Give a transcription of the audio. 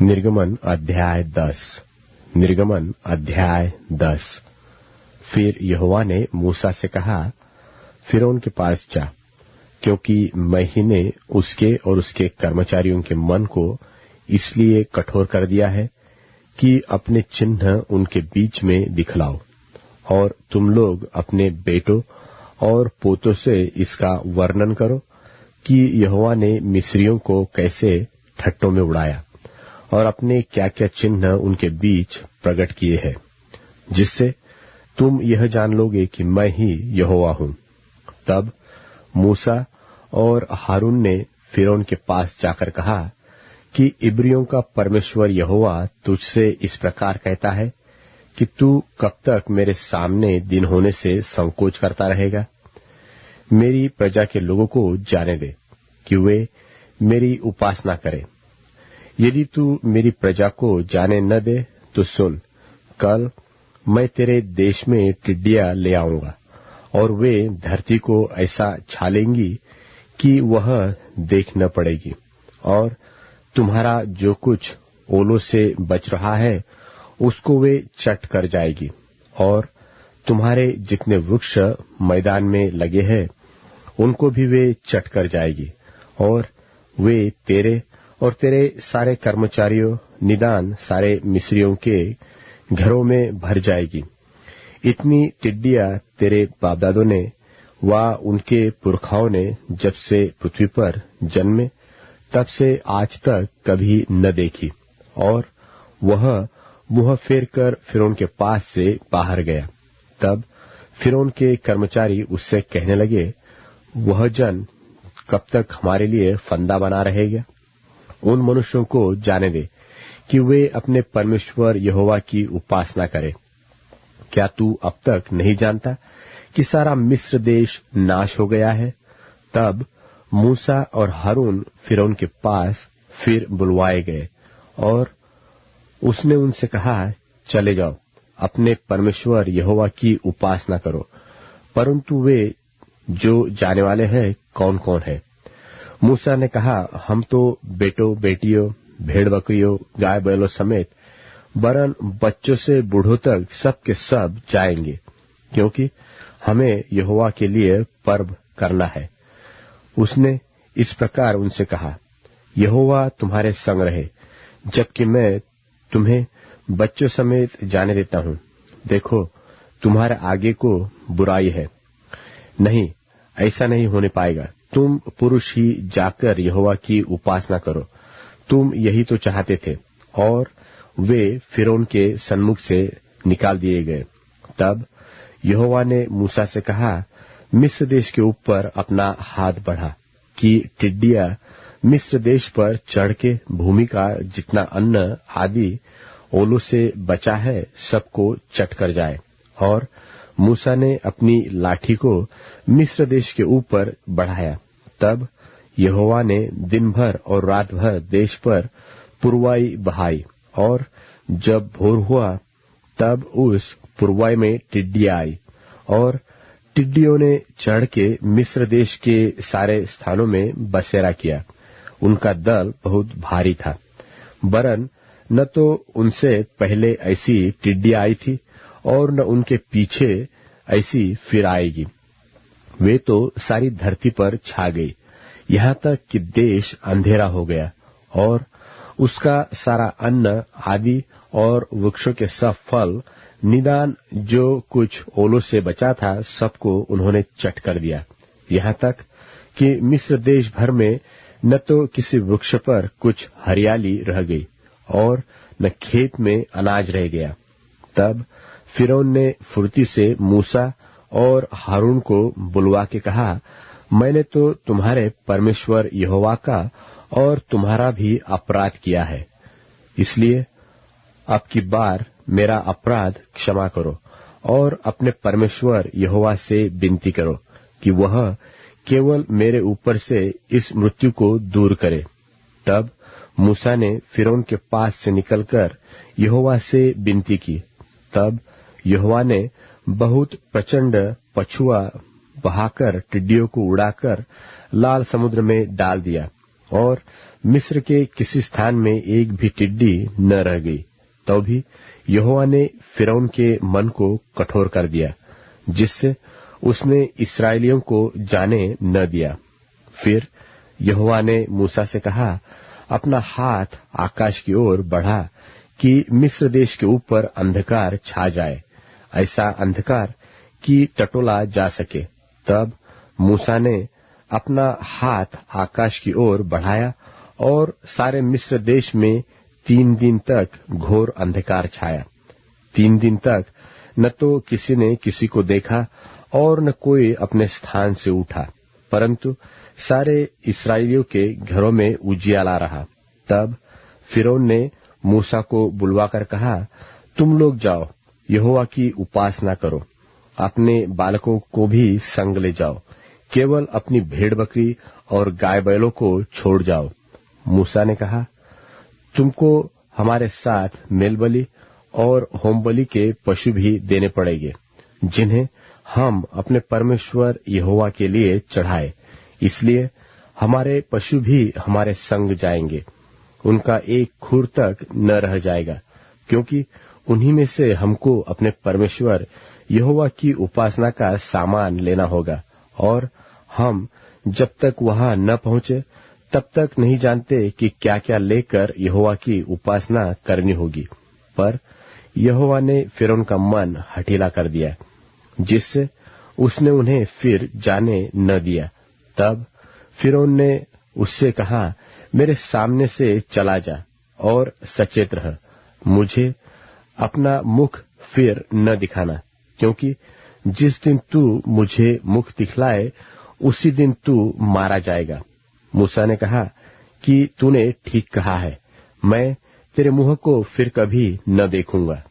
निर्गमन अध्याय 10। निर्गमन अध्याय 10। फिर यहोवा ने मूसा से कहा, फिरौन के पास जा, क्योंकि मैंने उसके और उसके कर्मचारियों के मन को इसलिए कठोर कर दिया है कि अपने चिन्ह उनके बीच में दिखलाओ, और तुम लोग अपने बेटों और पोतों से इसका वर्णन करो कि यहोवा ने मिस्रियों को कैसे ठट्टों में उड़ाया और अपने क्या क्या चिन्ह उनके बीच प्रकट किए हैं, जिससे तुम यह जान लोगे कि मैं ही यहोवा हूं। तब मूसा और हारून ने फिरौन के पास जाकर कहा कि इब्रियों का परमेश्वर यहोवा तुझसे इस प्रकार कहता है कि तू कब तक मेरे सामने दिन होने से संकोच करता रहेगा। मेरी प्रजा के लोगों को जाने दे कि वे मेरी उपासना करें। यदि तू मेरी प्रजा को जाने न दे तो सुन, कल मैं तेरे देश में टिड्डियां ले आऊंगा और वे धरती को ऐसा छालेंगी कि वह देख न पड़ेगी, और तुम्हारा जो कुछ ओलों से बच रहा है उसको वे चट कर जाएगी, और तुम्हारे जितने वृक्ष मैदान में लगे हैं उनको भी वे चट कर जाएगी, और वे तेरे और तेरे सारे कर्मचारियों निदान सारे मिस्रियों के घरों में भर जाएगी। इतनी टिड्डियां तेरे बापदादों ने व उनके पुरखाओं ने जब से पृथ्वी पर जन्मे तब से आज तक कभी न देखी। और वह मुंह फेर कर फिरौन के पास से बाहर गया। तब फिरौन के कर्मचारी उससे कहने लगे, वह जन कब तक हमारे लिए फंदा बना रहेगा? उन मनुष्यों को जाने दे कि वे अपने परमेश्वर यहोवा की उपासना करें। क्या तू अब तक नहीं जानता कि सारा मिस्र देश नाश हो गया है? तब मूसा और हारून फिरौन के पास फिर बुलवाए गए, और उसने उनसे कहा, चले जाओ, अपने परमेश्वर यहोवा की उपासना करो। परंतु वे जो जाने वाले हैं कौन कौन है? मूसा ने कहा, हम तो बेटों बेटियों भेड़ बकरियों गाय बैलों समेत वरन बच्चों से बूढ़ों तक सब के सब जाएंगे, क्योंकि हमें यहोवा के लिए पर्व करना है। उसने इस प्रकार उनसे कहा, यहोवा तुम्हारे संग रहे, जबकि मैं तुम्हें बच्चों समेत जाने देता हूं। देखो, तुम्हारे आगे को बुराई है। नहीं, ऐसा नहीं होने पाएगा। तुम पुरुष ही जाकर यहोवा की उपासना करो। तुम यही तो चाहते थे। और वे फिरौन के सन्मुख से निकाल दिए गए। तब यहोवा ने मूसा से कहा, मिस्र देश के ऊपर अपना हाथ बढ़ा कि टिड्डियां मिस्र देश पर चढ़ के भूमि का जितना अन्न आदि ओलों से बचा है सबको चट कर जाए। और मूसा ने अपनी लाठी को मिस्र देश के ऊपर बढ़ाया। तब यहोवा ने दिन भर और रात भर देश पर पुरवाई बहाई, और जब भोर हुआ तब उस पुरवाई में टिड्डियां आई, और टिड्डियों ने चढ़ के मिस्र देश के सारे स्थानों में बसेरा किया। उनका दल बहुत भारी था, वरन न तो उनसे पहले ऐसी टिड्डियां आई थी और न उनके पीछे ऐसी फिर आएगी। वे तो सारी धरती पर छा गई, यहाँ तक कि देश अंधेरा हो गया, और उसका सारा अन्न आदि और वृक्षों के सब फल निदान जो कुछ ओलों से बचा था सबको उन्होंने चट कर दिया। यहाँ तक कि मिस्र देश भर में न तो किसी वृक्ष पर कुछ हरियाली रह गई और न खेत में अनाज रह गया। तब फिरौन ने फुर्ती से मूसा और हारून को बुलवा के कहा, मैंने तो तुम्हारे परमेश्वर यहोवा का और तुम्हारा भी अपराध किया है, इसलिए अब की बार मेरा अपराध क्षमा करो और अपने परमेश्वर यहोवा से विनती करो कि वह केवल मेरे ऊपर से इस मृत्यु को दूर करे। तब मूसा ने फिरौन के पास से निकलकर यहोवा से विनती की। तब यहोवा ने बहुत प्रचंड पछुआ बहाकर टिड्डियों को उड़ाकर लाल समुद्र में डाल दिया, और मिस्र के किसी स्थान में एक भी टिड्डी न रह गई। तो भी यहोवा ने फिरौन के मन को कठोर कर दिया, जिससे उसने इस्राएलियों को जाने न दिया। फिर यहोवा ने मूसा से कहा, अपना हाथ आकाश की ओर बढ़ा कि मिस्र देश के ऊपर अंधकार छा जाए, ऐसा अंधकार कि टटोला जा सके। तब मूसा ने अपना हाथ आकाश की ओर बढ़ाया और सारे मिस्र देश में 3 दिन तक घोर अंधकार छाया। 3 दिन तक न तो किसी ने किसी को देखा और न कोई अपने स्थान से उठा, परंतु सारे इस्राएलियों के घरों में उजियाला रहा। तब फिरौन ने मूसा को बुलवाकर कहा, तुम लोग जाओ, यहोवा की उपासना करो, अपने बालकों को भी संग ले जाओ, केवल अपनी भेड़ बकरी और गाय बैलों को छोड़ जाओ। मूसा ने कहा, तुमको हमारे साथ मेलबलि और होमबलि के पशु भी देने पड़ेंगे, जिन्हें हम अपने परमेश्वर यहोवा के लिए चढ़ाए। इसलिए हमारे पशु भी हमारे संग जाएंगे, उनका एक खुर तक न रह जाएगा, क्योंकि उन्हीं में से हमको अपने परमेश्वर यहोवा की उपासना का सामान लेना होगा। और हम जब तक वहां न पहुंचे तब तक नहीं जानते कि क्या क्या लेकर यहोवा की उपासना करनी होगी। पर यहोवा ने फिरौन का मन हठीला कर दिया, जिससे उसने उन्हें फिर जाने न दिया। तब फिरौन ने उससे कहा, मेरे सामने से चला जा और सचेत रह, मुझे अपना मुख फिर न दिखाना, क्योंकि जिस दिन तू मुझे मुख दिखलाए उसी दिन तू मारा जाएगा। मूसा ने कहा कि तूने ठीक कहा है, मैं तेरे मुंह को फिर कभी न देखूंगा।